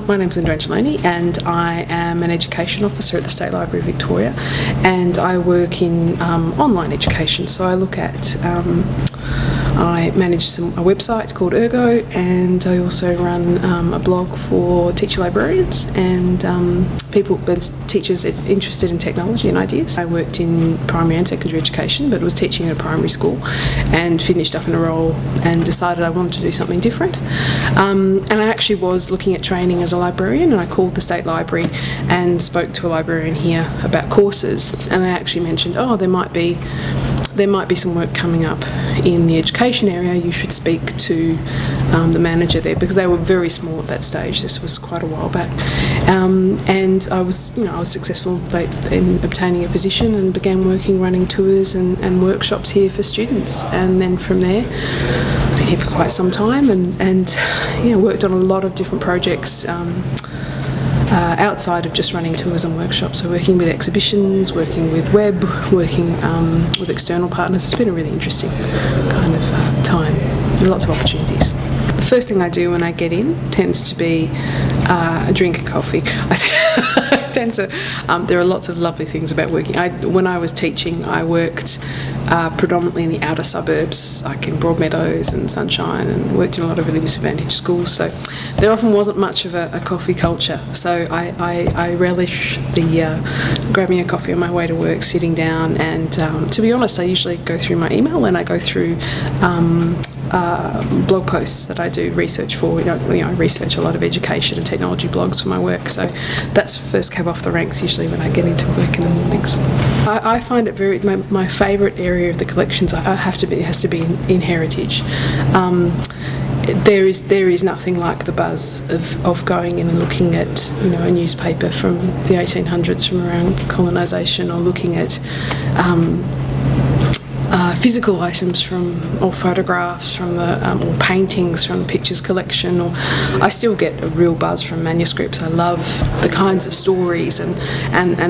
My name's Angeloni, and I am an education officer at the State Library of Victoria, and I work in online education. So I look at I manage a website called Ergo, and I also run a blog for teacher librarians and teachers interested in technology and ideas. I worked in primary and secondary education, but was teaching at a primary school and finished up in a role and decided I wanted to do something different. And I actually was looking at training as a librarian, and I called the State Library and spoke to a librarian here about courses, and they actually mentioned, there might be some work coming up in the education area. You should speak to the manager there, because they were very small at that stage. This was quite a while back, and I was successful in obtaining a position and began running tours and workshops here for students. And then from there, I've been here for quite some time, and worked on a lot of different projects. Outside of just running tours and workshops, so working with exhibitions, working with web, working with external partners. It's been a really interesting kind of time, lots of opportunities. The first thing I do when I get in tends to be a drink of coffee. There are lots of lovely things about working. When I was teaching, I worked predominantly in the outer suburbs, like in Broadmeadows and Sunshine, and worked in a lot of really disadvantaged schools, so there often wasn't much of a coffee culture. So I relish the grabbing a coffee on my way to work, sitting down, and to be honest, I usually go through my email and I go through blog posts that I do research for. I research a lot of education and technology blogs for my work, so that's first cab off the ranks usually when I get into work in the mornings. I find it my favourite area of the collections has to be in heritage. There is nothing like the buzz of going in and looking at a newspaper from the 1800s from around colonisation, or looking at physical items or photographs from or paintings from the pictures collection. Or I still get a real buzz from manuscripts. I love the kinds of stories and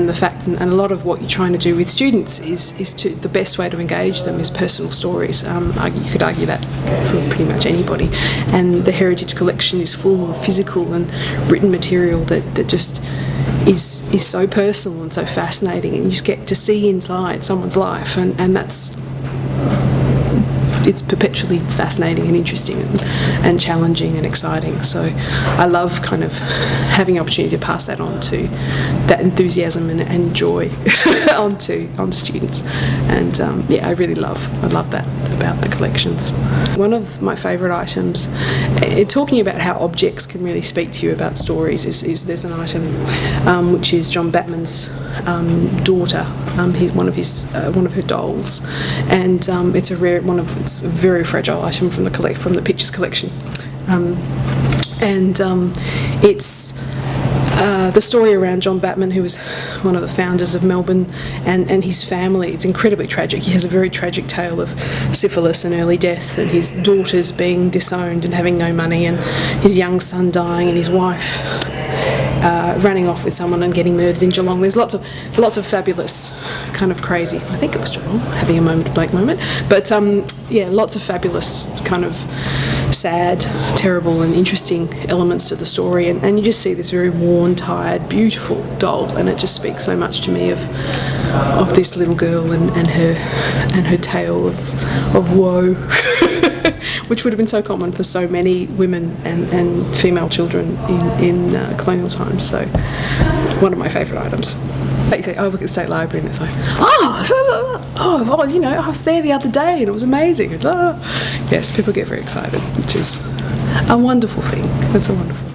the fact, and a lot of what you're trying to do with students is the best way to engage them is personal stories. You could argue that for pretty much anybody, and the Heritage Collection is full of physical and written material that just is so personal and so fascinating, and you just get to see inside someone's life, and it's perpetually fascinating and interesting and challenging and exciting. So I love kind of having the opportunity to pass that on to that enthusiasm and joy onto students. And I love that about the collections. One of my favourite items, talking about how objects can really speak to you about stories, is there's an item which is John Batman's daughter. One of her dolls, and it's a very fragile item from the pictures collection, it's the story around John Batman, who was one of the founders of Melbourne, and his family. It's incredibly tragic. He has a very tragic tale of syphilis and early death, and his daughters being disowned and having no money, and his young son dying, and his wife running off with someone and getting murdered in Geelong. There's lots of fabulous, kind of crazy, I think it was Geelong, having a blank moment, but lots of fabulous, kind of sad, terrible and interesting elements to the story, and you just see this very worn, tired, beautiful doll, and it just speaks so much to me of this little girl and her tale of woe. Which would have been so common for so many women and female children in colonial times. So, one of my favourite items. Like you say, I work at the State Library, and it's like, I was there the other day and it was amazing. Yes, people get very excited, which is a wonderful thing. It's a wonderful